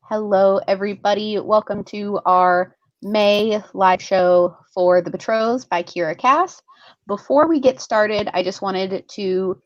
Hello, everybody. Welcome to our May live show for The Betrothed by Kiera Cass. Before we get started, I just wanted to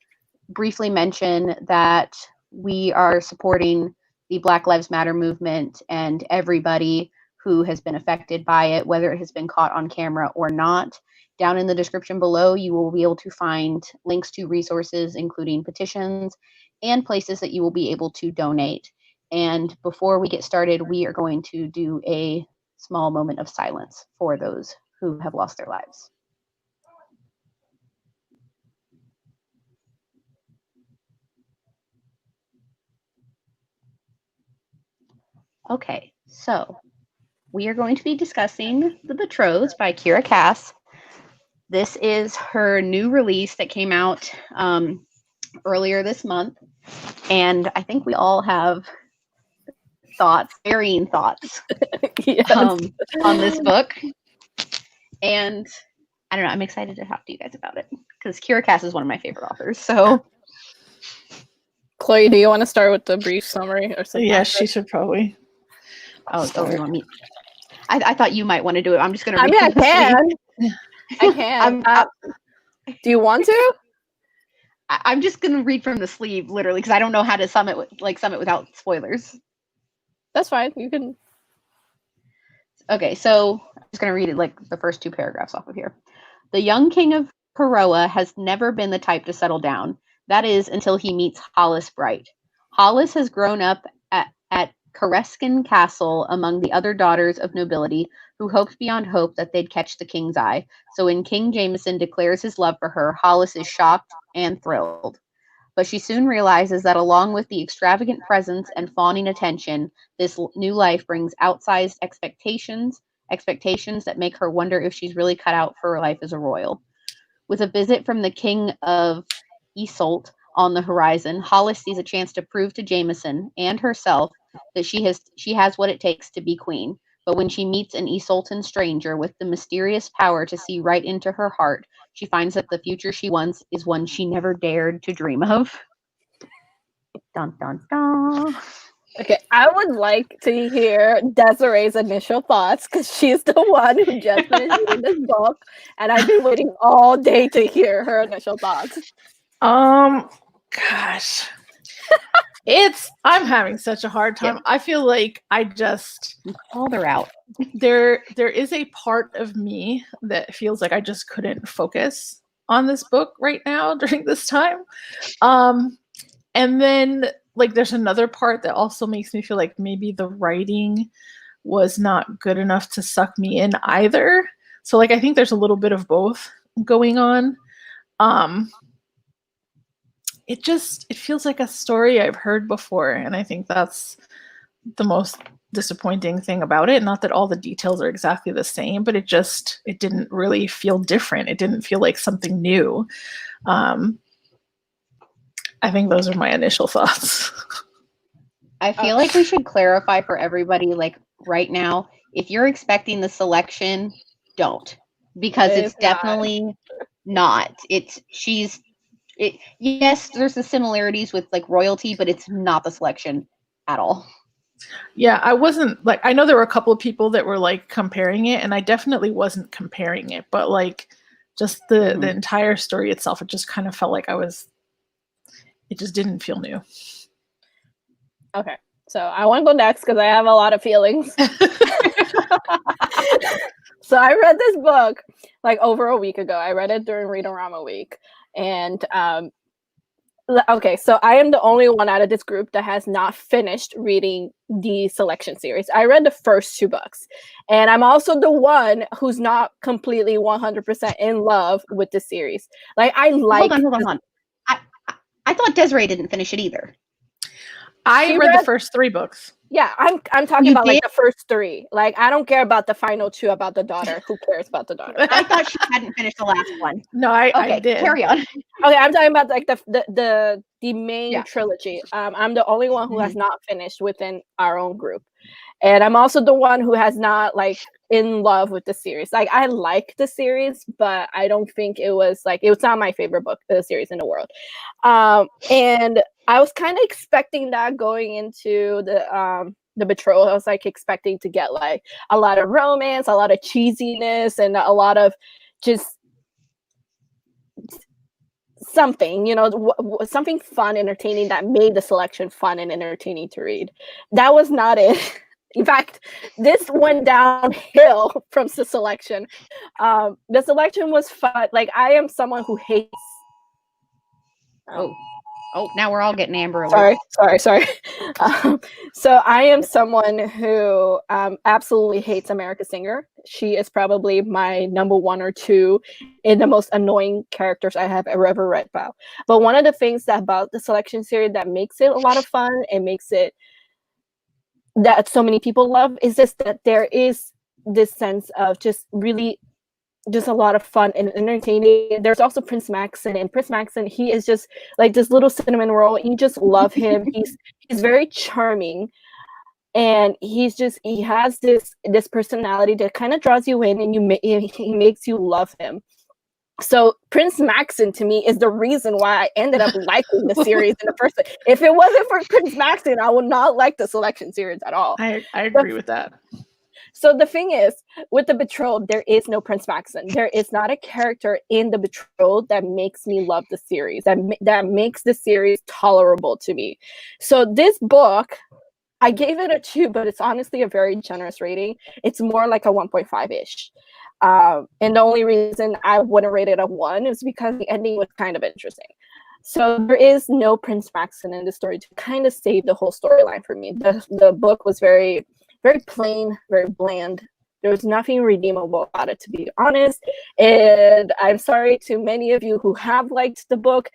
briefly mention that we are supporting the Black Lives Matter movement and everybody who has been affected by it, whether it has been caught on camera or not. Down in the description below, you will be able to find links to resources, including petitions and places that you will be able to donate. And before we get started, we are going to do a small moment of silence for those who have lost their lives. Okay, so we are going to be discussing The Betrothed by Kiera Cass. This is her new release that came out earlier this month, and I think we all have varying thoughts Yes. On this book. And I don't know, I'm excited to talk to you guys about it because Kiera Cass is one of my favorite authors. So, Chloe, do you want to start with the brief summary or something? Yeah, she should probably. so you want me? I thought you might want to do it. I'm just going to. I mean, I can. I can. Do you want to? I'm just going to read from the sleeve, literally, because I don't know how to sum it without spoilers. That's fine. You can. Okay, so I'm just going to read it like the first two paragraphs off of here. The young king of Peroa has never been the type to settle down. That is, until he meets Hollis Bright. Hollis has grown up at Careskin Castle among the other daughters of nobility who hoped beyond hope that they'd catch the king's eye. So when King Jameson declares his love for her, Hollis is shocked and thrilled. But she soon realizes that along with the extravagant presence and fawning attention, this new life brings outsized expectations that make her wonder if she's really cut out for her life as a royal. With a visit from the king of Isolt on the horizon, Hollis sees a chance to prove to Jameson and herself that she has what it takes to be queen. But when she meets an Isoltan stranger with the mysterious power to see right into her heart, she finds that the future she wants is one she never dared to dream of. Dun, dun, dun. Okay, I would like to hear Desiree's initial thoughts because she's the one who just finished reading this book, and I've been waiting all day to hear her initial thoughts. Gosh. I'm having such a hard time. Yeah. I feel like called her out. There is a part of me that feels like I just couldn't focus on this book right now during this time. And then like there's another part that also makes me feel like maybe the writing was not good enough to suck me in either. So like I think there's a little bit of both going on. It feels like a story I've heard before, and I think that's the most disappointing thing about it. Not that all the details are exactly the same, but it didn't really feel different. It didn't feel like something new. I think those are my initial thoughts. I feel like we should clarify for everybody, like right now, if you're expecting the selection, don't, because it's definitely not. Yes, there's the similarities with like royalty, but it's not the selection at all. Yeah, I wasn't like, I know there were a couple of people that were like comparing it, and I definitely wasn't comparing it, but like just the entire story itself, it just kind of felt like it just didn't feel new. Okay, so I want to go next because I have a lot of feelings. So I read this book like over a week ago. I read it during Read-A-Rama week. And okay, so I am the only one out of this group that has not finished reading the selection series. I read the first two books, and I'm also the one who's not completely 100% in love with the series. Like hold on. I thought Desiree didn't finish it either. I read the first three books. Yeah, I'm talking about like the first three. Like I don't care about the final two about the daughter. Who cares about the daughter? I thought she hadn't finished the last one. No, I did. Carry on. Okay, I'm talking about like the main trilogy. I'm the only one who has not finished within our own group, and I'm also the one who has not like in love with the series. Like I like the series, but I don't think it was not my favorite book series in the world. And I was kind of expecting that going into the The Betrothed. I was like expecting to get like a lot of romance, a lot of cheesiness, and a lot of just something, you know, something fun, entertaining that made the selection fun and entertaining to read. That was not it. In fact, this went downhill from the selection. The selection was fun. Like, I am someone who hates. Oh, now we're all getting Amber alerts. Sorry. So I am someone who absolutely hates America Singer. She is probably my number 1 or 2 in the most annoying characters I have ever read about. But one of the things about the selection series that makes it a lot of fun and makes it that so many people love is just that there is this sense of just really just a lot of fun and entertaining. There's also Prince Maxon, and Prince Maxon, he is just like this little cinnamon roll. You just love him. He's very charming, and he has this personality that kind of draws you in, and he makes you love him. So Prince Maxon to me is the reason why I ended up liking the series in the first place. If it wasn't for Prince Maxon, I would not like the selection series at all. I agree with that. So the thing is, with The Betrothed, there is no Prince Maxon. There is not a character in The Betrothed that makes me love the series, that makes the series tolerable to me. So this book, I gave it a 2, but it's honestly a very generous rating. It's more like a 1.5-ish. And the only reason I wouldn't rate it a 1 is because the ending was kind of interesting. So there is no Prince Maxon in the story to kind of save the whole storyline for me. The book was very plain, very bland. There was nothing redeemable about it, to be honest. And I'm sorry to many of you who have liked the book,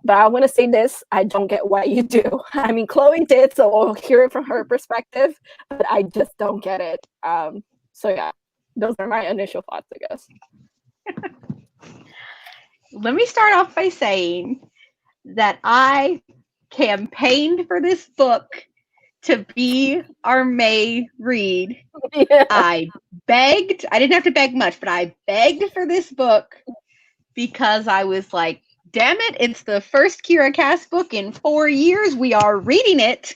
but I want to say this: I don't get why you do. I mean, Chloe did, so we'll hear it from her perspective, but I just don't get it. So yeah, those are my initial thoughts, I guess. Let me start off by saying that I campaigned for this book to be our May read. Yeah. I didn't have to beg much, but I begged for this book because I was like, damn it, it's the first Kiera Cast book in 4 years. We are reading it.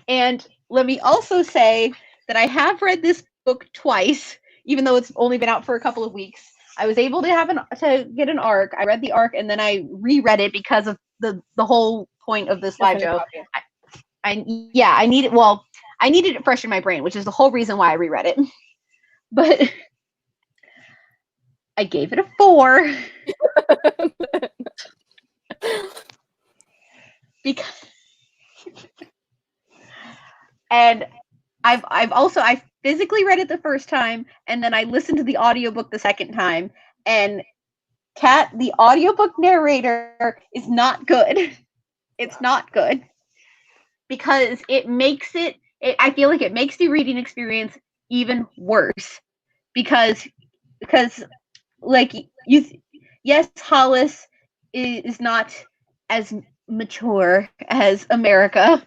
And let me also say that I have read this book twice, even though it's only been out for a couple of weeks. I was able to get an arc. I read the arc and then I reread it because of the whole point of this live show. I needed it fresh in my brain, which is the whole reason why I reread it. But I gave it a 4 because and I physically read it the first time, and then I listened to the audiobook the second time, and Kat, the audiobook narrator, is not good. It's not good because it makes I feel like it makes the reading experience even worse because like yes, Hollis is not as mature as America,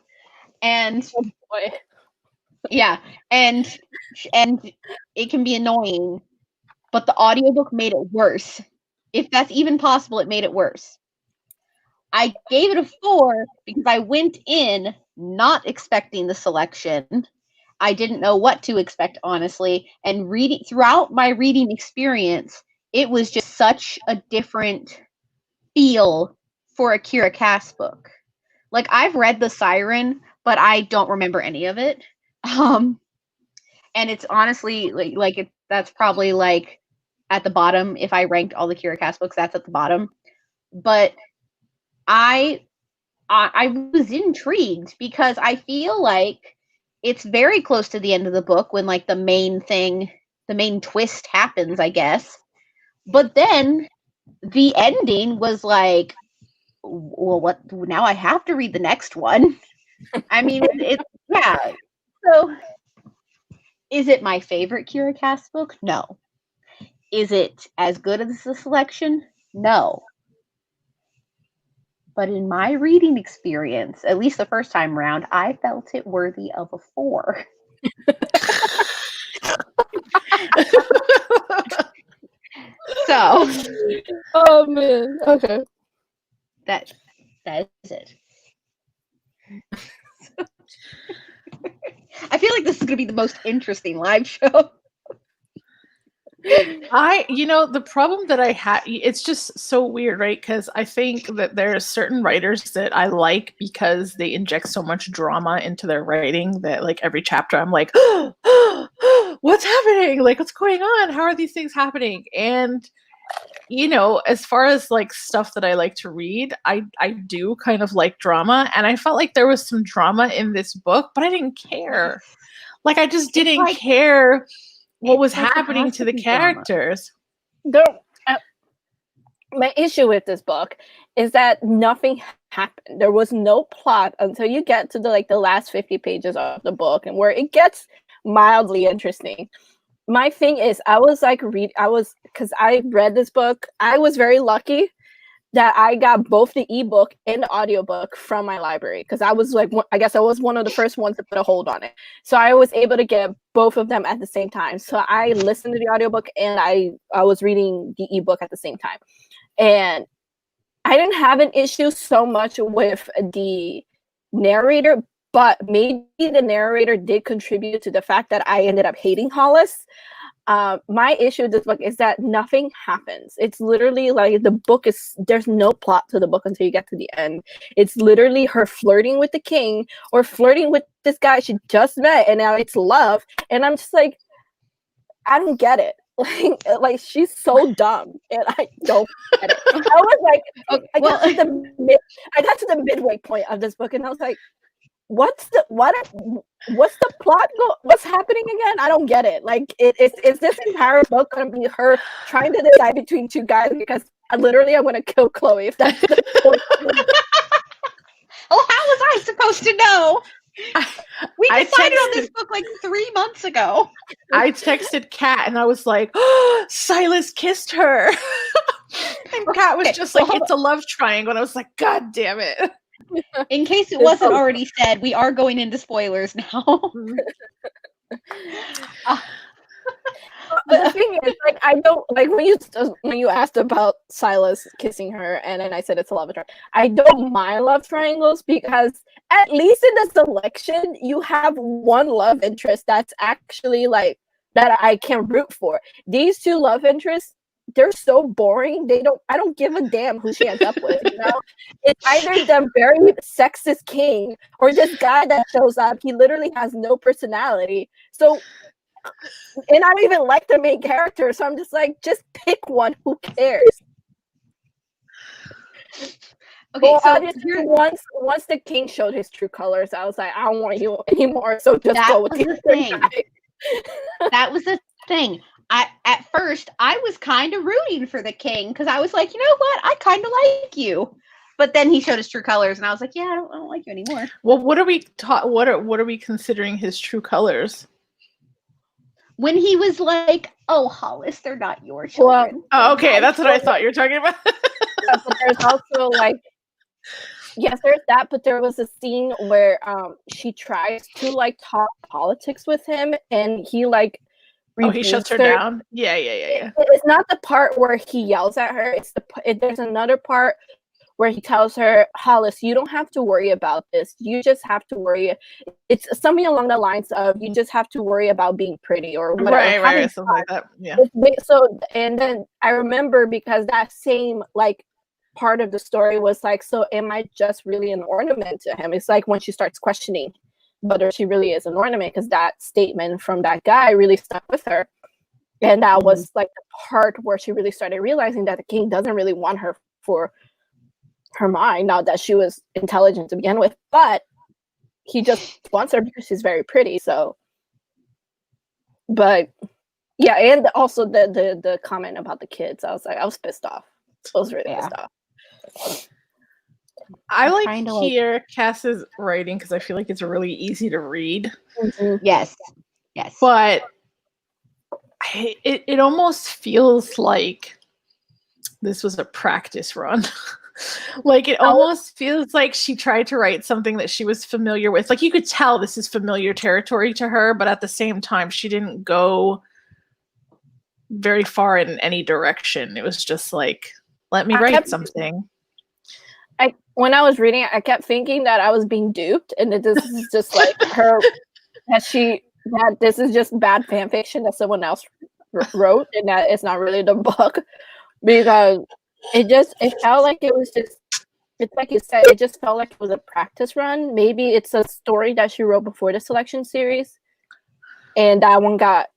and yeah, and it can be annoying, but the audiobook made it worse. If that's even possible, it made it worse. I gave it a 4 because I went in not expecting the selection. I didn't know what to expect, honestly. And throughout my reading experience, it was just such a different feel for a Kiera Cass book. Like, I've read The Siren, but I don't remember any of it. And it's honestly that's probably like at the bottom. If I ranked all the Kiera Cass books, that's at the bottom. But I was intrigued because I feel like it's very close to the end of the book when like the main twist happens, I guess. But then the ending was like, well, what? Now I have to read the next one. I mean, yeah. So, is it my favorite Kiera Cass book? No. Is it as good as the selection? No. But in my reading experience, at least the first time around, I felt it worthy of a 4. So, oh man, okay. That is it. I feel like this is going to be the most interesting live show. The problem that I had, it's just so weird, right? Because I think that there are certain writers that I like because they inject so much drama into their writing that, like, every chapter I'm like, what's happening? Like, what's going on? How are these things happening? And, as far as like stuff that I like to read, I do kind of like drama. And I felt like there was some drama in this book, but I didn't care. Like, I just didn't care what was happening to the characters. My issue with this book is that nothing happened. There was no plot until you get to the last 50 pages of the book, and where it gets mildly interesting. My thing is, because I read this book, I was very lucky that I got both the ebook and the audiobook from my library, because I was I guess I was one of the first ones to put a hold on it. So I was able to get both of them at the same time. So I listened to the audiobook and I was reading the ebook at the same time. And I didn't have an issue so much with the narrator, but maybe the narrator did contribute to the fact that I ended up hating Hollis. My issue with this book is that nothing happens. It's literally like there's no plot to the book until you get to the end. It's literally her flirting with the king or flirting with this guy she just met, and now it's love. And I'm just like, I don't get it. Like she's so dumb, and I don't get it. I was like, I got to the midway point of this book, and I was like, what's the plot what's happening again? I don't get it. Like, is this entire book gonna be her trying to decide between two guys? Because I'm gonna kill Chloe if that's the point. Oh, how was I supposed to know? We decided on this book like 3 months ago. I texted Kat and I was like, oh, Silas kissed her. And Kat was just like, it's a love triangle. And I was like, God damn it. In case it wasn't already said, we are going into spoilers now. But the thing is, like, I don't like when you asked about Silas kissing her, and then I said it's a love triangle. I don't mind love triangles because at least in the selection you have one love interest that's actually like that I can root for. These two love interests, they're so boring. I don't give a damn who she ends up with, you know? It's either the very sexist king or this guy that shows up. He literally has no personality. So, and I don't even like the main character. So I'm just like, just pick one. Who cares? Okay, well, so once the king showed his true colors, I was like, I don't want you anymore. So just go with the thing. That was the thing. At first, I was kind of rooting for the king because I was like, you know what? I kind of like you. But then he showed his true colors, and I was like, yeah, I don't like you anymore. Well, what are we considering his true colors? When he was like, oh, Hollis, they're not your children. Well, okay, that's what I thought you were talking about. Yeah, but there's also like, yes, there's that, but there was a scene where she tries to like talk politics with him, and he like, he shuts her down. Yeah. It's not the part where he yells at her. There's another part where he tells her, Hollis, you don't have to worry about this. You just have to worry. It's something along the lines of, you just have to worry about being pretty or whatever. Right, something like that. Yeah. So, and then I remember because that same like part of the story was like, so am I just really an ornament to him? It's like when she starts questioning whether she really is an ornament, because that statement from that guy really stuck with her. And that was like the part where she really started realizing that the king doesn't really want her for her mind, not that she was intelligent to begin with, but he just wants her because she's very pretty. So, but yeah, and also the comment about the kids, I was pissed off. I was really pissed off. I like Kiera Cass's writing because I feel like it's really easy to read. Mm-hmm. Yes. But it almost feels like this was a practice run. Like, it almost feels like she tried to write something that she was familiar with. Like, you could tell this is familiar territory to her, but at the same time, she didn't go very far in any direction. It was just like, let me write something. when I was reading it, I kept thinking that I was being duped, and that this is just like her that this is just bad fan fiction that someone else wrote, and that it's not really the book, because it felt like it was just, it's like you said, it just felt like it was a practice run. Maybe it's a story that she wrote before the selection series, and that one got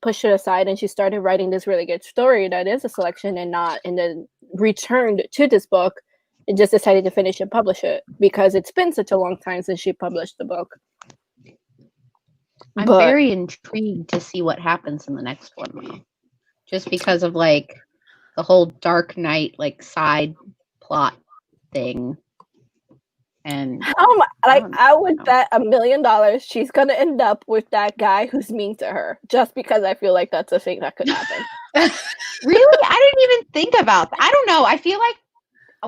pushed it aside, and she started writing this really good story that is a selection and then returned to this book and just decided to finish and publish it because it's been such a long time since she published the book. I'm very intrigued to see what happens in the next one, though. Just because of like the whole Dark Knight like side plot thing. And I would bet $1 million she's gonna end up with that guy who's mean to her, just because I feel like that's a thing that could happen. Really? I didn't even think about that. I don't know. I feel like,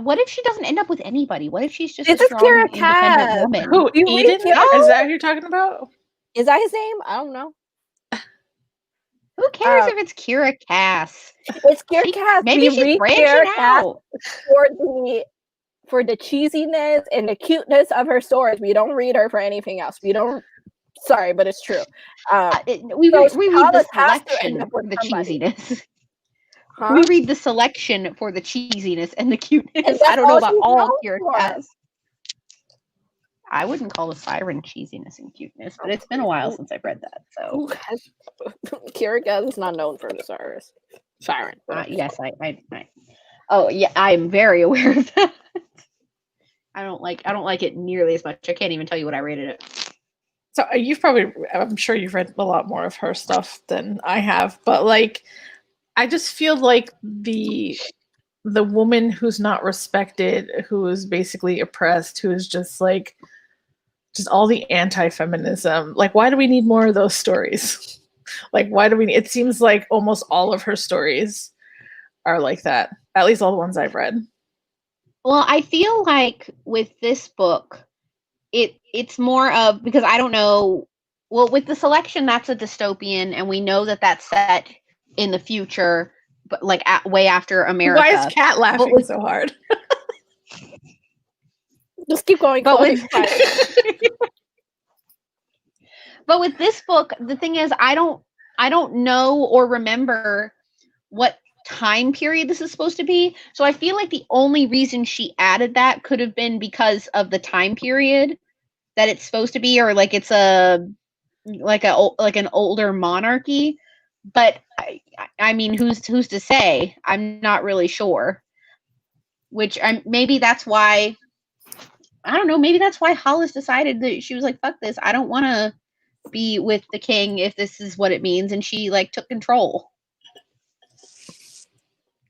what if she doesn't end up with anybody? What if she's just a strong, independent woman? Who, Eden? Is that who you're talking about? Is that his name? I don't know. Who cares if it's Kiera Cass? It's Kiera Cass. Maybe she's branching out. For the cheesiness and the cuteness of her stories. We don't read her for anything else. We don't. Sorry, but it's true. We read the selection for the cheesiness. Huh? We read the selection for the cheesiness and the cuteness. I don't know about all of Kiera Cass. I wouldn't call the siren cheesiness and cuteness, but it's been a while since I've read that. So Kiera Cass is not known for the siren. Yes, I. Oh yeah, I'm very aware of that. I don't like it nearly as much. I can't even tell you what I rated it. So I'm sure you've read a lot more of her stuff than I have, but like, I just feel like the woman who's not respected, who is basically oppressed, who is just all the anti-feminism. Like, why do we need more of those stories? Like, it seems like almost all of her stories are like that. At least all the ones I've read. Well, I feel like with this book, it's more of, because I don't know, well, with the selection, that's a dystopian, and we know that that's set in the future, but like way after America. Why is Kat laughing so hard? Just keep going. But with this book, the thing is, I don't know or remember what time period this is supposed to be. So I feel like the only reason she added that could have been because of the time period that it's supposed to be, or like it's an older monarchy. But I mean, who's to say? I'm not really sure. Maybe that's why, I don't know, maybe that's why Hollis decided that she was like, fuck this, I don't want to be with the king if this is what it means, and she like took control.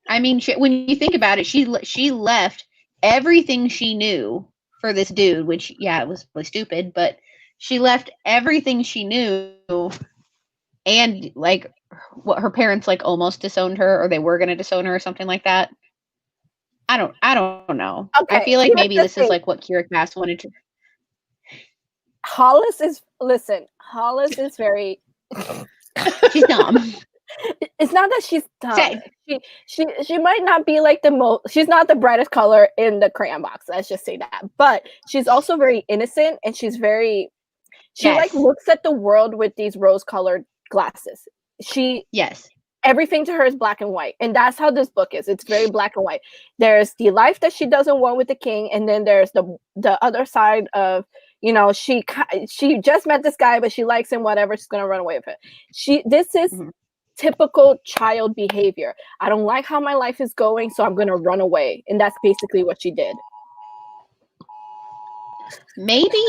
I mean, when you think about it, she left everything she knew for this dude, which, yeah, it was really stupid, but she left everything she knew, and like what her parents like almost disowned her, or they were going to disown her or something like that. I don't know. Okay, I feel like maybe this is like what Kiera Cass wanted to. Hollis is very. She's dumb. It's not that she's dumb. She might not be like the most. She's not the brightest color in the crayon box. Let's just say that. But she's also very innocent, and she's very. She like looks at the world with these rose-colored glasses. Everything to her is black and white, and that's how this book is. It's very black and white. There's the life that she doesn't want with the king, and then there's the other side of, you know, she just met this guy, but she likes him. Whatever, she's gonna run away with it. This is. Mm-hmm. Typical child behavior. I don't like how my life is going, so I'm gonna run away, and that's basically what she did. Maybe.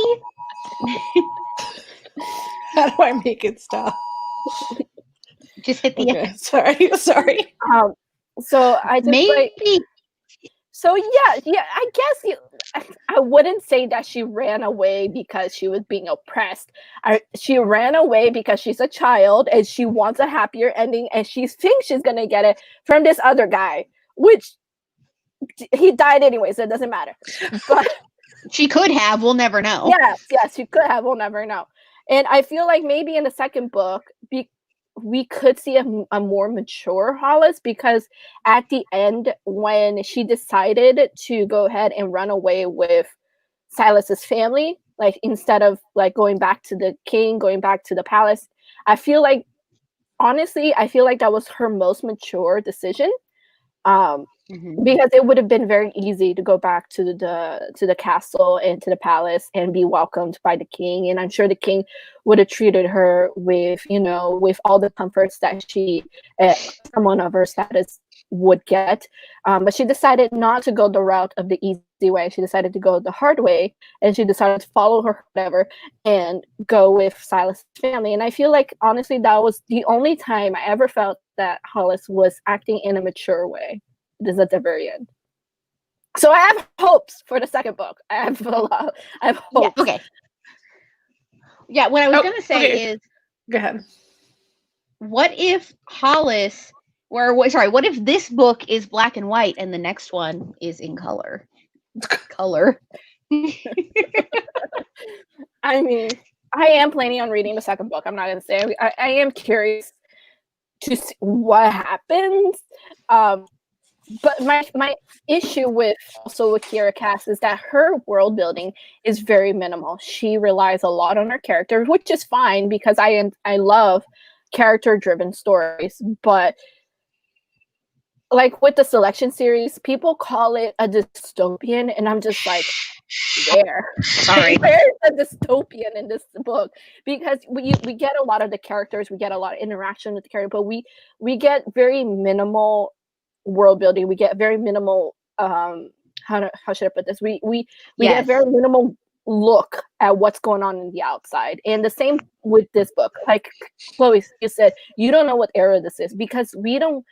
How do I make it stop? Just hit the end. Sorry. So I just maybe. So yeah. I guess I wouldn't say that she ran away because she was being oppressed. She ran away because she's a child and she wants a happier ending, and she thinks she's gonna get it from this other guy, which he died anyway, so it doesn't matter. But she could have. We'll never know. Yes, she could have. We'll never know. And I feel like maybe in the second book, we could see a more mature Hollis, because at the end, when she decided to go ahead and run away with Silas's family, like instead of like going back to the king, going back to the palace, I feel like, honestly, I feel like that was her most mature decision. Because it would have been very easy to go back to the castle and to the palace and be welcomed by the king, and I'm sure the king would have treated her with, you know, with all the comforts that she, someone of her status, would get. But she decided not to go the route of the easy way. She decided to go the hard way, and she decided to follow her whatever and go with Silas' family. And I feel like, honestly, that was the only time I ever felt that Hollis was acting in a mature way. Is at the very end. So I have hopes for the second book. I have hopes. Yeah, okay. Yeah, what I was going to say is, go ahead. What if Hollis, what if this book is black and white and the next one is in color? Color. I mean, I am planning on reading the second book. I'm not going to say. I am curious to see what happens. But my issue with Kiera Cass is that her world building is very minimal. She relies a lot on her character, which is fine because I love character driven stories. But like with the Selection series, people call it a dystopian, and I'm just like, where? Sorry, where's the dystopian in this book? Because we get a lot of the characters, we get a lot of interaction with the character, but we get very minimal world building. We get very minimal how should I put this? We get very minimal look at what's going on in the outside. And the same with this book. Like Chloe, you said, you don't know what era this is because we don't.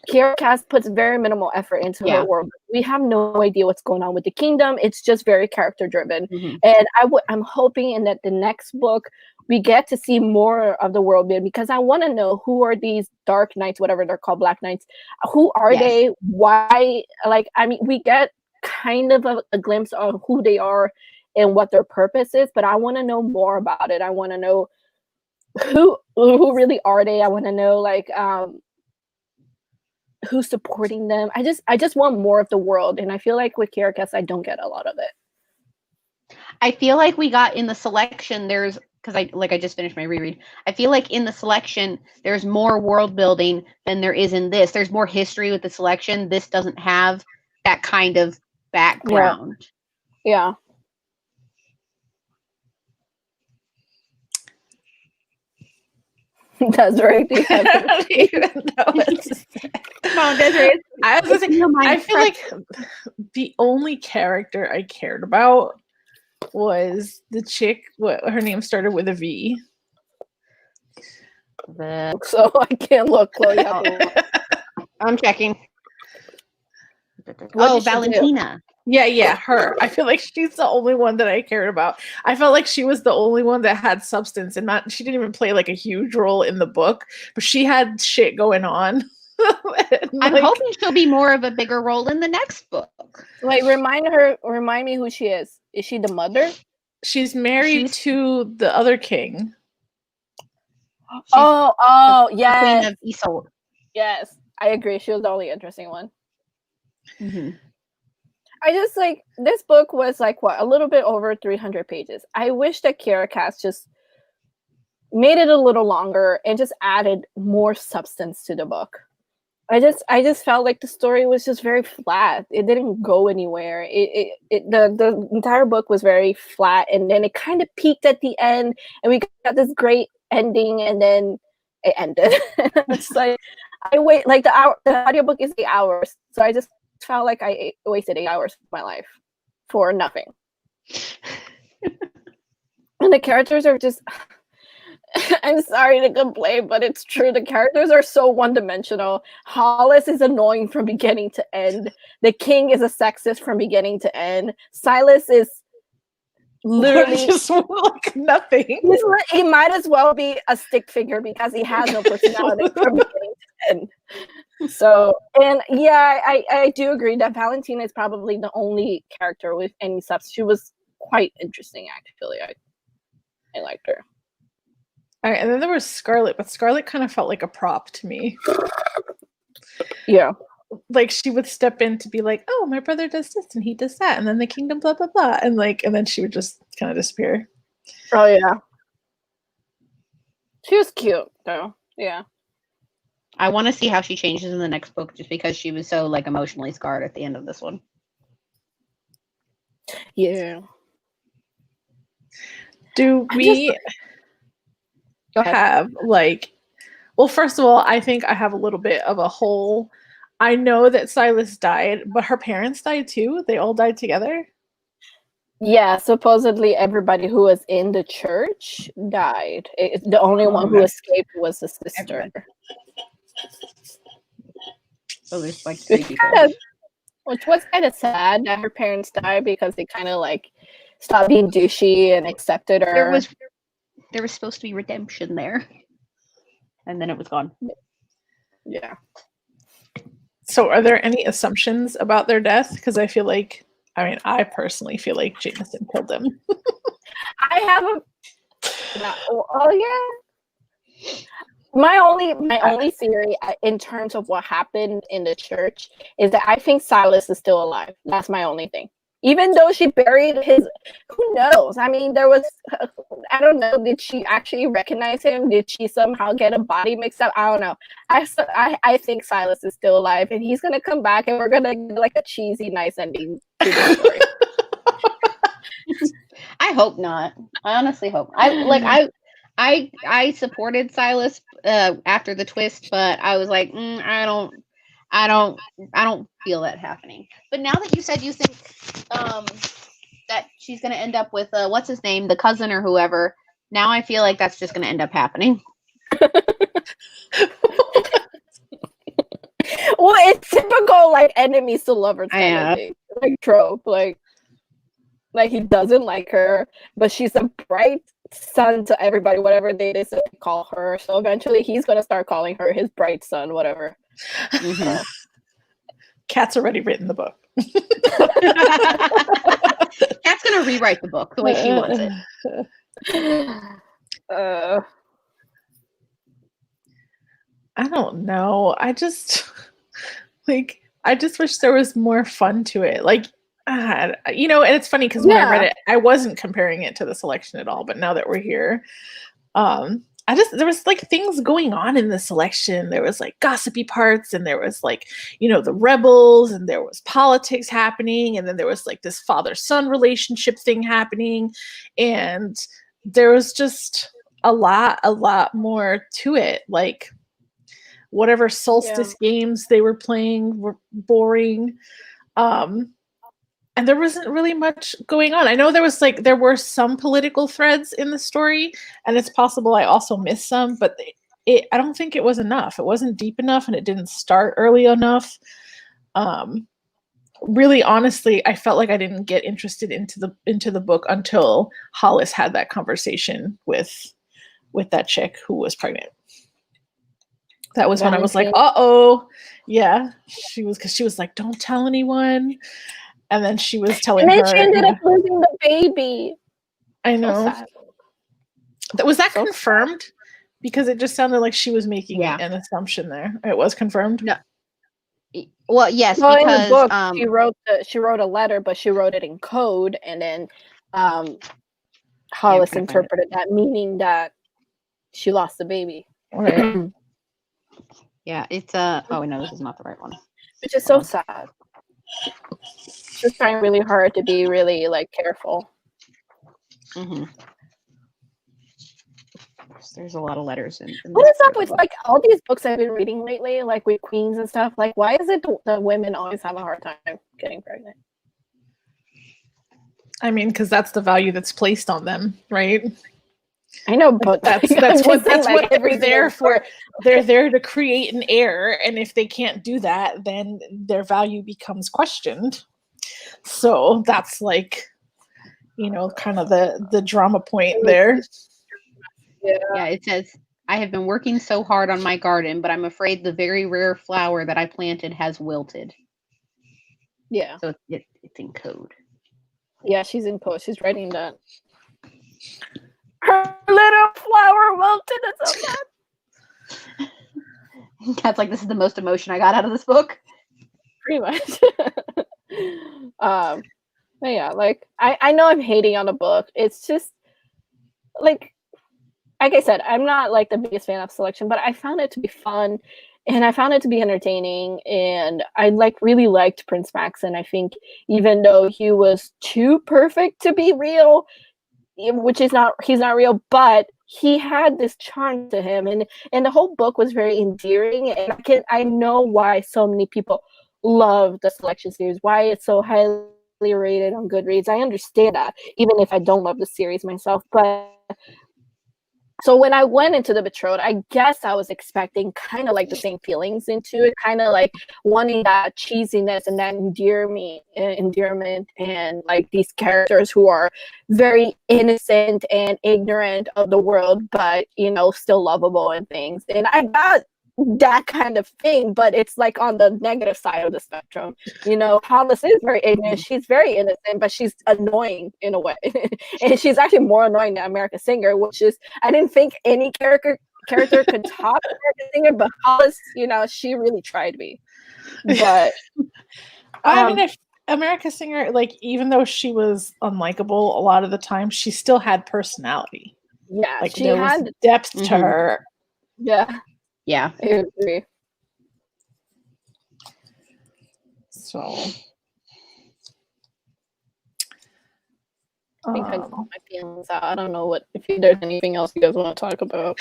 Kiera Cass puts very minimal effort into her world. We have no idea what's going on with the kingdom. It's just very character driven. And I'm hoping in that the next book we get to see more of the world building, because I want to know, who are these dark knights, whatever they're called, black knights? Who are they? Why? Like, I mean, we get kind of a glimpse of who they are and what their purpose is, but I want to know more about it. I want to know who really are they. I want to know like who's supporting them. I just want more of the world, and I feel like with Kiera Cass, I don't get a lot of it. I feel like we got in the Selection, there's, because I just finished my reread. I feel like in the Selection, there's more world building than there is in this. There's more history with the Selection. This doesn't have that kind of background. Yeah. Desiree, do you have I don't even know what to say. Come on, Desiree. I was gonna say, I feel like the only character I cared about was the chick. What her name started with a V. So I can't look, Chloe. I'm checking. Oh, Valentina. Yeah, her. I feel like she's the only one that I cared about. I felt like she was the only one that had substance, and she didn't even play like a huge role in the book, but she had shit going on. I'm hoping she'll be more of a bigger role in the next book. Like, remind me who she is. Is she the mother? She's married to the other king. Yes. Queen of Isolde. Yes, I agree. She was the only interesting one. Mm-hmm. I just like, this book was like a little bit over 300 pages. I wish that Kiera Cass just made it a little longer and just added more substance to the book. I just felt like the story was just very flat. It didn't go anywhere. The entire book was very flat, and then it kind of peaked at the end, and we got this great ending, and then it ended. It's like, I wait, like the audiobook is 8 hours, so I just felt like I wasted 8 hours of my life for nothing. And the characters are just, I'm sorry to complain, but it's true. The characters are so one-dimensional. Hollis is annoying from beginning to end. The king is a sexist from beginning to end. Silas is literally just like nothing. He might as well be a stick figure because he has no personality from beginning to end. So, and yeah, I do agree that Valentina is probably the only character with any substance. She was quite interesting, actually. I liked her. And then there was Scarlet, but Scarlet kind of felt like a prop to me. Yeah. Like she would step in to be like, oh, my brother does this and he does that, and then the kingdom, blah blah blah, and then she would just kind of disappear. Oh yeah. She was cute though. Yeah. I want to see how she changes in the next book, just because she was so like emotionally scarred at the end of this one. Yeah. Do we have like? Well, first of all, I think I have a little bit of a hole. I know that Silas died, but her parents died too. They all died together. Yeah, supposedly everybody who was in the church died. The only one who escaped was the sister. Everybody. So there's like 3 people. Which was kind of sad that her parents died, because they kind of like stopped being douchey and accepted her. There was supposed to be redemption there, and then it was gone. Yeah. So are there any assumptions about their death? Because I personally feel like Jameson killed them. I have My only theory in terms of what happened in the church is that I think Silas is still alive. That's my only thing. Even though she buried his, who knows? I mean, there was, I don't know, did she actually recognize him? Did she somehow get a body mixed up? I don't know. I think Silas is still alive, and he's going to come back, and we're going to get like a cheesy, nice ending to the story. I hope not. I honestly hope. I supported Silas after the twist, but I was like, I don't feel that happening. But now that you said you think that she's gonna end up with what's his name, the cousin or whoever, now I feel like that's just gonna end up happening. Well, it's typical like enemies to lovers kind of thing, like trope, like he doesn't like her, but she's a bright sun to everybody, whatever they decide to call her. So eventually he's gonna start calling her his bright sun, whatever. Mm-hmm. Kat's already written the book. Kat's gonna rewrite the book the way she wants it. I don't know. I just wish there was more fun to it. Like, and it's funny because when I read it, I wasn't comparing it to the selection at all. But now that we're here, there was like things going on in the selection. There was like gossipy parts, and there was like, the rebels, and there was politics happening, and then there was like this father-son relationship thing happening, and there was just a lot more to it. Like whatever solstice games they were playing were boring. And there wasn't really much going on. I know there were some political threads in the story, and it's possible I also missed some, but I don't think it was enough. It wasn't deep enough, and it didn't start early enough. Really, honestly, I felt like I didn't get interested into the book until Hollis had that conversation with that chick who was pregnant. That was when I was like, uh-oh. Yeah, she was like, don't tell anyone. And then she was telling her. And then she ended up losing the baby. I know. Was that confirmed? Because it just sounded like she was making an assumption there. It was confirmed? No. Well, yes, because in the book, she wrote a letter, but she wrote it in code, and then Hollis interpreted that, meaning that she lost the baby. Right. Yeah, it's oh no, this is not the right one. Which is so sad. She's trying really hard to be really like careful. Mm-hmm. There's a lot of letters in what is up with like all these books I've been reading lately, like with queens and stuff? Like, why is it the women always have a hard time getting pregnant? I mean, because that's the value that's placed on them, right? I know, but that's what they're there for. They're there to create an heir, and if they can't do that, then their value becomes questioned. So that's like, kind of the drama point there. Yeah, it says, I have been working so hard on my garden, but I'm afraid the very rare flower that I planted has wilted. Yeah. So it's in code. Yeah, she's in code. She's writing that. Her little flower wilted. It's so sad. Cat's like, this is the most emotion I got out of this book. Pretty much. But yeah, like I know I'm hating on the book. It's just like I said, I'm not like the biggest fan of Selection, but I found it to be fun and I found it to be entertaining. And I really liked Prince Maxon. I think even though he was too perfect to be real, which is not, he's not real, but he had this charm to him, and the whole book was very endearing. And I know why so many people love the Selection series, why it's so highly rated on Goodreads. I understand that, even if I don't love the series myself. But so when I went into the Betrothed, I guess I was expecting kind of like the same feelings into it, kind of like wanting that cheesiness and that endearment, and like these characters who are very innocent and ignorant of the world, but still lovable and things. And I got that kind of thing, but it's like on the negative side of the spectrum. Hollis is very ignorant, she's very innocent, but she's annoying in a way. And she's actually more annoying than America Singer, which is, I didn't think any character could top America Singer, but Hollis, she really tried me. But I mean, if America Singer, like, even though she was unlikable a lot of the time, she still had personality. Yeah, like she there had was depth to her. Yeah. Yeah. I agree. So I think I got my feelings out. I don't know if there's anything else you guys want to talk about.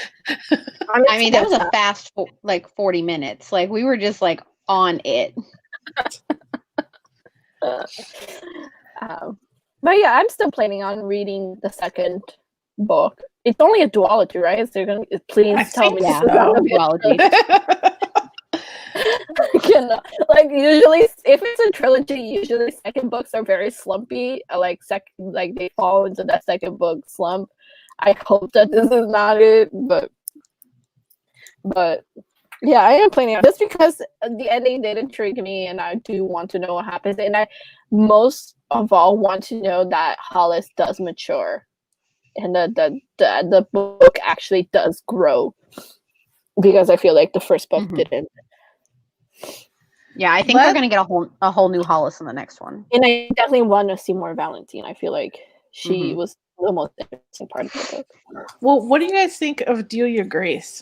I mean, that was a fast 40 minutes. Like, we were just like on it. But yeah, I'm still planning on reading the second book. It's only a duology, right? So you're gonna please tell me. Yeah, duology. Like, usually, if it's a trilogy, usually second books are very slumpy. Like they fall into that second book slump. I hope that this is not it, but yeah, I am planning on, just because the ending did intrigue me, and I do want to know what happens. And I most of all want to know that Hollis does mature, and the book actually does grow, because I feel like the first book didn't. Yeah, I think we're gonna get a whole new Hollis in the next one. And I definitely want to see more Valentine. I feel like she was the most interesting part of the book. Well, what do you guys think of Delia Grace?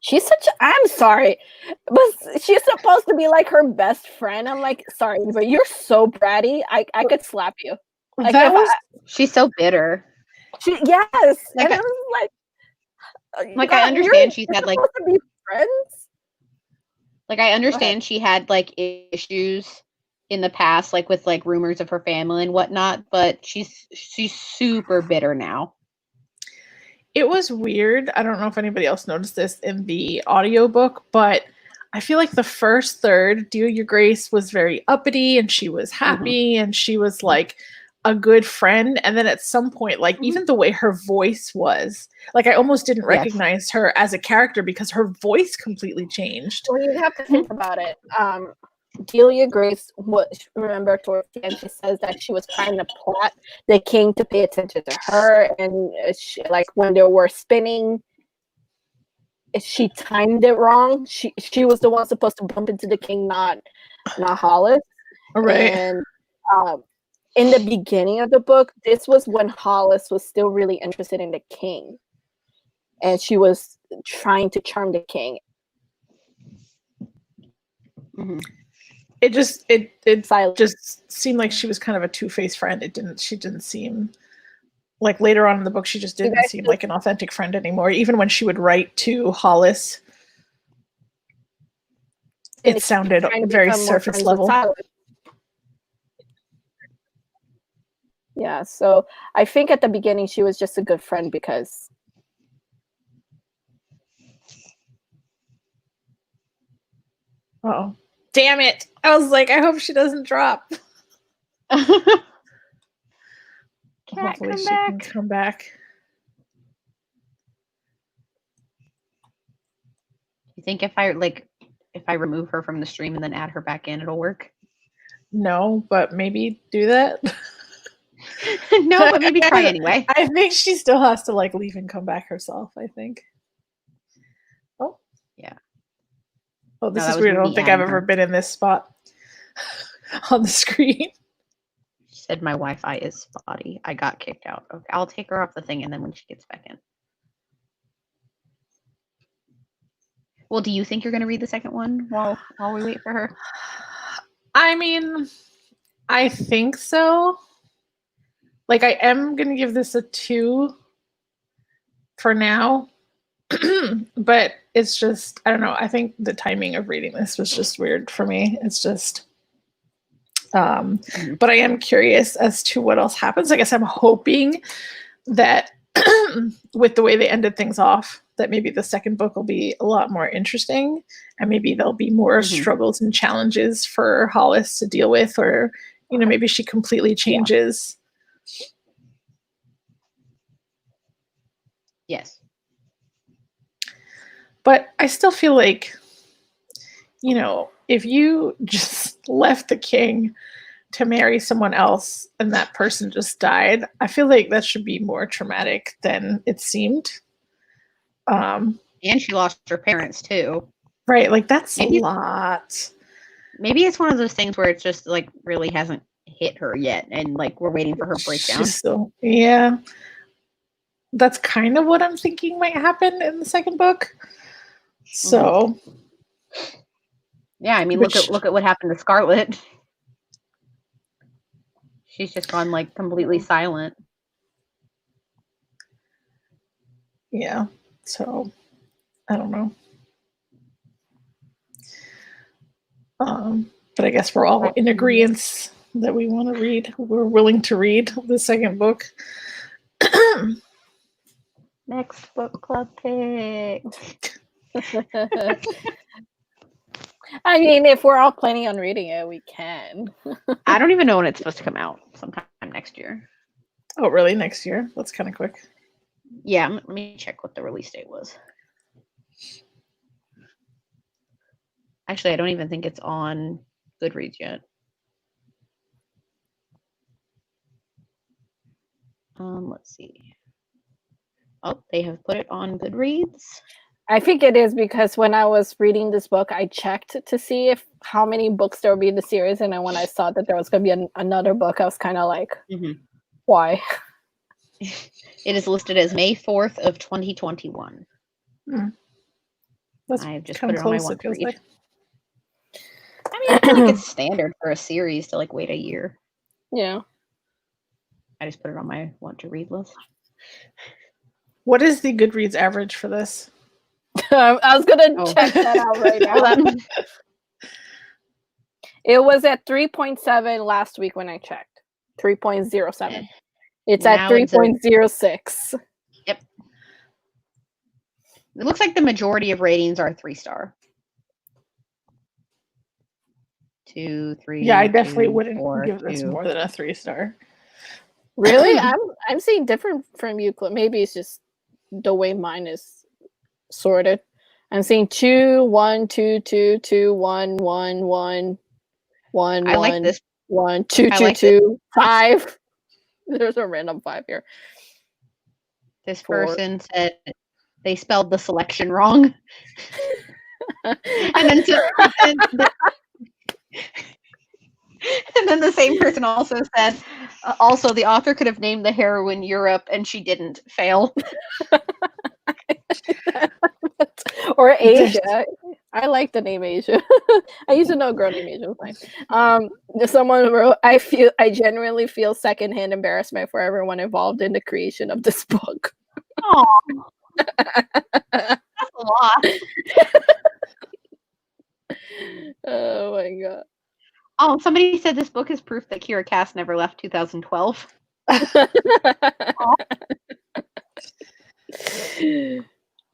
She's I'm sorry, but she's supposed to be like her best friend. I'm like, sorry, but you're so bratty. I could slap you. Like, she's so bitter. Yes. Like, and I was like, I understand she's had like to be friends. Like, I understand she had like issues in the past, like with like rumors of her family and whatnot, but she's super bitter now. It was weird. I don't know if anybody else noticed this in the audiobook, but I feel like the first third, Delia Grace was very uppity and she was happy and she was like a good friend. And then at some point, like even the way her voice was, like I almost didn't recognize her as a character because her voice completely changed. Well, you have to think about it. Delia Grace, remember towards the end, she says that she was trying to plot the king to pay attention to her, and like when they were spinning, she timed it wrong. She was the one supposed to bump into the king, not Hollis. Right. And in the beginning of the book, this was when Hollis was still really interested in the king, and she was trying to charm the king. It just seemed like she was kind of a two-faced friend. She didn't seem like, later on in the book, she just didn't seem like an authentic friend anymore. Even when she would write to Hollis, it sounded very surface level. Yeah, so I think at the beginning she was just a good friend because oh. Damn it. I was like, I hope she doesn't drop. Hopefully she can come back. You think if I remove her from the stream and then add her back in, it'll work? No, but maybe do that. No, but maybe try anyway. I think she still has to like leave and come back herself, I think. Oh. Yeah. Oh, this No, that is was weird. I don't me think I've adding ever her. been in this spot on the screen. She said my Wi-Fi is spotty. I got kicked out. Okay, I'll take her off the thing and then when she gets back in. Well, do you think you're going to read the second one while we wait for her? I mean, I think so. Like, I am going to give this a 2 for now. But it's just, I don't know. I think the timing of reading this was just weird for me. It's just, but I am curious as to what else happens. I guess I'm hoping that with the way they ended things off, that maybe the second book will be a lot more interesting and maybe there'll be more struggles and challenges for Hollis to deal with, or, you know, maybe she completely changes. Yes. But I still feel like, you know, if you just left the king to marry someone else and that person just died, I feel like that should be more traumatic than it seemed. And she lost her parents too. Right, like that's a lot. Maybe it's one of those things where it's just like really hasn't hit her yet, and like we're waiting for her breakdown. Yeah, that's kind of what I'm thinking might happen in the second book. So, yeah, I mean, look at what happened to Scarlet. She's just gone like completely silent. Yeah, so I don't know. But I guess we're all in agreement that we want to read. We're willing to read the second book. Next book club pick. I mean, if we're all planning on reading it, we can. I don't even know when it's supposed to come out. Sometime next year. Oh, really? Next year? That's kind of quick. Yeah, let me check what the release date was. Actually, I don't even think it's on Goodreads yet. Let's see. Oh, they have put it on Goodreads. I think it is because when I was reading this book, I checked to see how many books there would be in the series, and then when I saw that there was going to be another book, I was kind of like, why? It is listed as May 4th of 2021. I've just put it on my want to read. Like. I mean, I feel like it's standard for a series to like wait a year. Yeah. I just put it on my want to read list. What is the Goodreads average for this? I was going to check that out right now. It was at 3.7 last week when I checked. 3.07. It's at 3.06. Yep. It looks like the majority of ratings are 3-star. 2, 3. Yeah, I definitely wouldn't give this more than a 3-star. Really? I'm seeing different from you. Maybe it's just the way mine is sorted. I'm seeing 2, 1, 2, 2, 2, 1, 1, 1, 1, I like this. 1, 2, 2, 2, 5. There's a random 5 here. This person said they spelled the selection wrong. and then the same person also said, also the author could have named the heroine Europe and she didn't. Fail. Or Asia. I like the name Asia. I used to know a girl named Asia. Fine. Someone wrote, I genuinely feel secondhand embarrassment for everyone involved in the creation of this book. Oh, that's a lot. Oh my god. Oh, somebody said this book is proof that Kiera Cass never left 2012.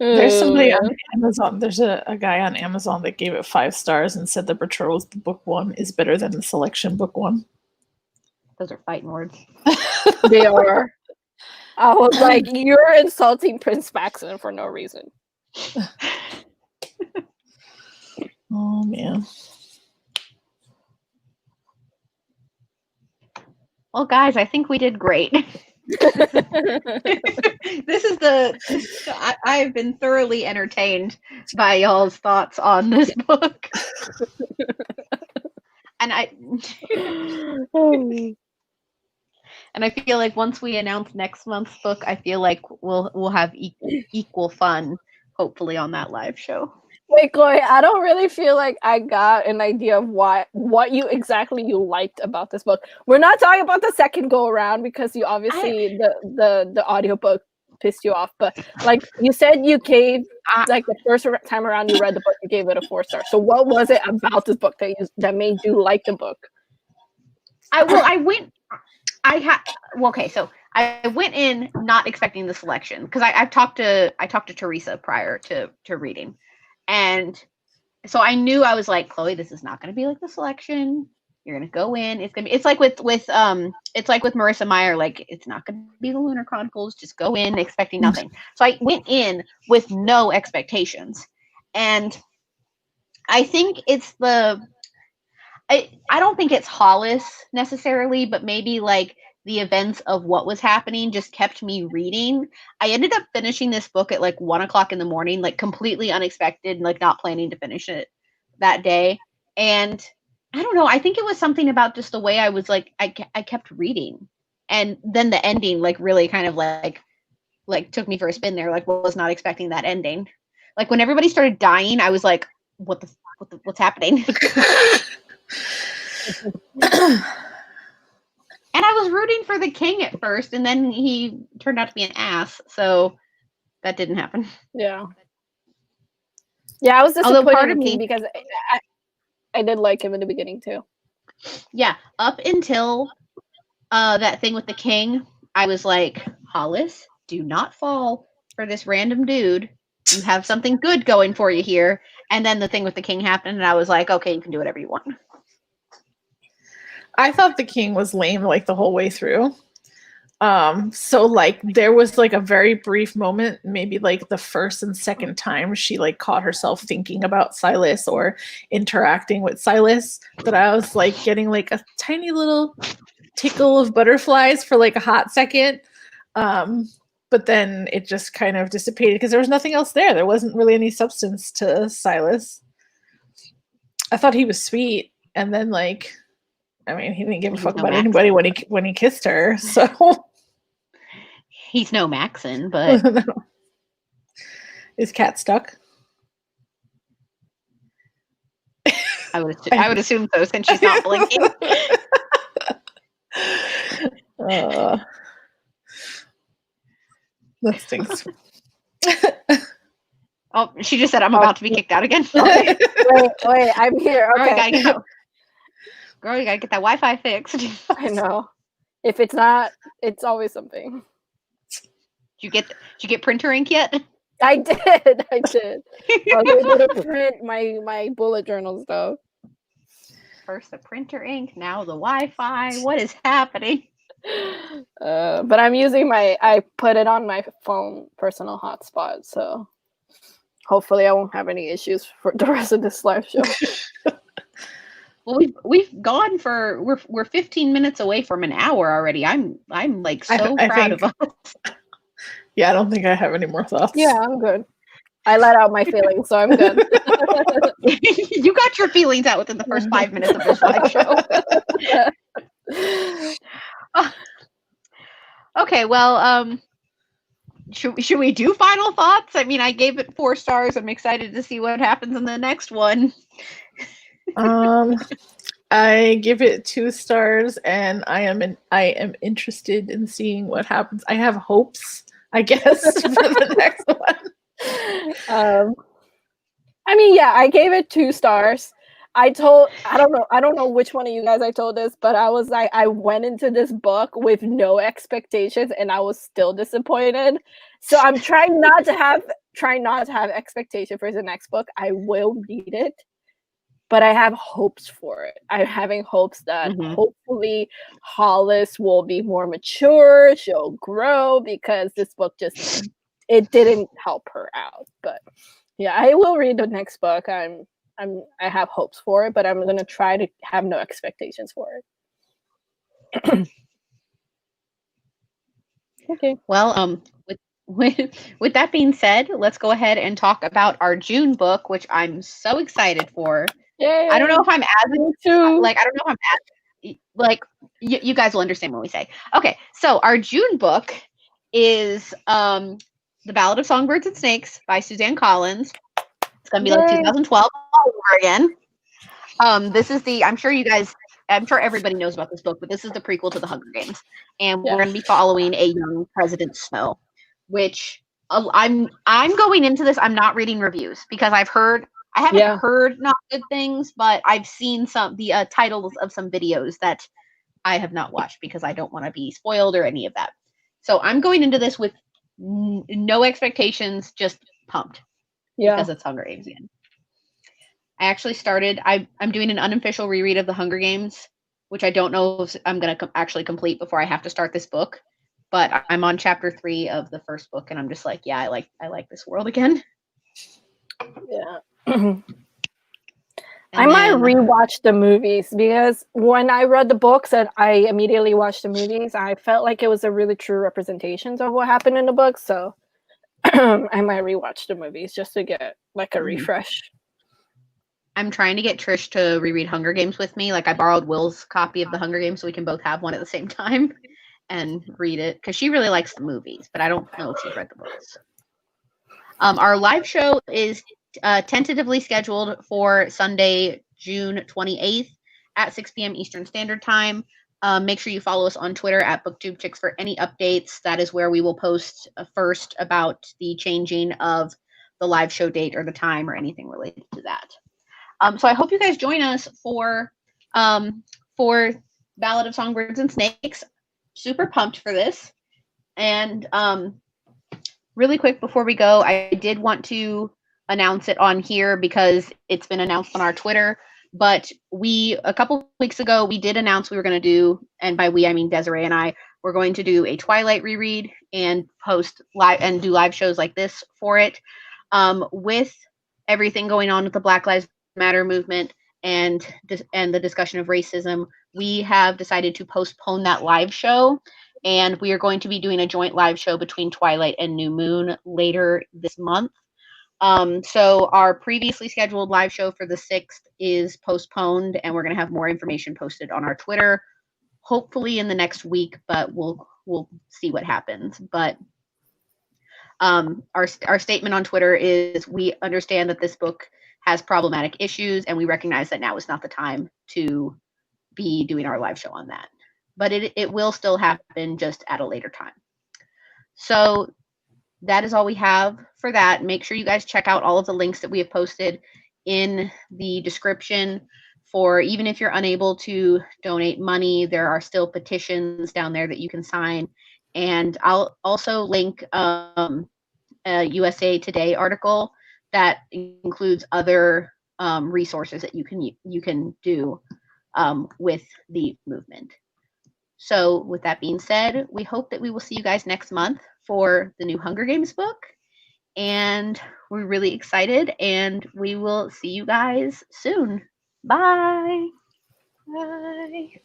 There's somebody on Amazon. There's a guy on Amazon that gave it 5 stars and said the Betrothed book 1 is better than the Selection book 1. Those are fighting words. They are. I was like, you're insulting Prince Maxon for no reason. Oh man. Well, guys, I think we did great. I've been thoroughly entertained by y'all's thoughts on this book. And I feel like once we announce next month's book, I feel like we'll have equal fun, hopefully, on that live show. Wait, Chloe, I don't really feel like I got an idea of what you liked about this book. We're not talking about the second go around because you obviously the audiobook pissed you off, but like you said you gave like the first time around you read the book, you gave it a 4 star. So what was it about this book that made you like the book? So I went in not expecting the selection because I talked to Teresa prior to reading. And so I knew, I was like, Chloe, this is not going to be like the selection. You're going to go in. It's like with Marissa Meyer, like it's not going to be the Lunar Chronicles. Just go in expecting nothing. So I went in with no expectations. And I think it's I don't think it's Hollis necessarily, but maybe like the events of what was happening just kept me reading. I ended up finishing this book at like 1:00 in the morning, like completely unexpected, like not planning to finish it that day. And I don't know, I think it was something about just the way I was like, I kept reading. And then the ending like really kind of like took me for a spin there. Like was not expecting that ending. Like when everybody started dying, I was like, what's happening? And I was rooting for the king at first, and then he turned out to be an ass, so that didn't happen. Yeah, I was disappointed in me because I did like him in the beginning too. Yeah, up until that thing with the king, I was like, Hollis, do not fall for this random dude. You have something good going for you here. And then the thing with the king happened, and I was like, okay, you can do whatever you want. I thought the king was lame like the whole way through. So like there was like a very brief moment, maybe like the first and second time she like caught herself thinking about Silas or interacting with Silas, that I was like getting like a tiny little tickle of butterflies for like a hot second. But then it just kind of dissipated because there was nothing else there. There wasn't really any substance to Silas. I thought he was sweet, and then like, I mean, he didn't give a fuck about anybody when he kissed her. So he's no Maxon, but no. Is Cat stuck? I would assume so, since she's not blinking. That stinks. Oh, she just said I'm about to be kicked out again. Okay. Wait, I'm here. Okay. Girl, you gotta get that Wi-Fi fixed. I know. If it's not, it's always something. Did you get printer ink yet? I did. I was able to print my bullet journals though. First the printer ink, now the Wi-Fi. What is happening? But I'm using I put it on my phone personal hotspot, so hopefully I won't have any issues for the rest of this live show. Well, we've gone for we're 15 minutes away from an hour already. I'm like so proud of us. Yeah, I don't think I have any more thoughts. Yeah, I'm good. I let out my feelings, so I'm good. You got your feelings out within the first 5 minutes of this live show. Okay, well, should we do final thoughts? I mean, I gave it 4 stars. I'm excited to see what happens in the next one. I give it 2 stars, and I am interested in seeing what happens. I have hopes, I guess, for the next one. I mean, yeah, I gave it 2 stars. I don't know which one of you guys I told this, but I was like, I went into this book with no expectations, and I was still disappointed. So I'm trying not to have expectation for the next book. I will read it, but I have hopes for it. I'm having hopes that hopefully Hollis will be more mature. She'll grow, because this book it didn't help her out. But yeah, I will read the next book. I have hopes for it, but I'm gonna try to have no expectations for it. Okay. Well, with that being said, let's go ahead and talk about our June book, which I'm so excited for. Yay. I don't know if I'm as Me too. like I don't know if I'm as like you guys will understand when we say. Okay, so our June book is The Ballad of Songbirds and Snakes by Suzanne Collins. It's gonna be like Yay. 2012 all over again. This is I'm sure everybody knows about this book, but this is the prequel to the Hunger Games, and Yeah. we're going to be following a young President Snow. Which I'm going into this. I'm not reading reviews because I haven't heard not good things, but I've seen the titles of some videos that I have not watched because I don't want to be spoiled or any of that. So I'm going into this with no expectations, just pumped because it's Hunger Games again. I actually started. I'm doing an unofficial reread of the Hunger Games, which I don't know if I'm going to actually complete before I have to start this book. But I'm on chapter 3 of the first book, and I'm just like, yeah, I like this world again. Yeah. I might rewatch the movies because when I read the books and I immediately watched the movies, I felt like it was a really true representation of what happened in the books. So I might rewatch the movies just to get like a refresh. I'm trying to get Trish to reread Hunger Games with me. Like I borrowed Will's copy of the Hunger Games so we can both have one at the same time and read it because she really likes the movies, but I don't know if she's read the books. Our live show is tentatively scheduled for Sunday, June 28th at 6 p.m. Eastern Standard Time. Make sure you follow us on Twitter at Booktube Chicks for any updates. That is where we will post first about the changing of the live show date or the time or anything related to that. So I hope you guys join us for Ballad of Songbirds and Snakes. Super pumped for this. And really quick before we go, I did want to announce it on here because it's been announced on our Twitter. But a couple weeks ago, we did announce we were going to do, and by we I mean Desiree and I, we're going to do a Twilight reread and post live and do live shows like this for it. With everything going on with the Black Lives Matter movement and the discussion of racism, we have decided to postpone that live show, and we are going to be doing a joint live show between Twilight and New Moon later this month. So our previously scheduled live show for the 6th is postponed, and we're going to have more information posted on our Twitter, hopefully in the next week, but we'll see what happens. But our statement on Twitter is we understand that this book has problematic issues, and we recognize that now is not the time to be doing our live show on that. But it will still happen, just at a later time. So that is all we have for that. Make sure you guys check out all of the links that we have posted in the description. For even if you're unable to donate money, there are still petitions down there that you can sign. And I'll also link a USA Today article that includes other resources that you can do with the movement. So with that being said, we hope that we will see you guys next month for the new Hunger Games book. And we're really excited, and we will see you guys soon. Bye. Bye.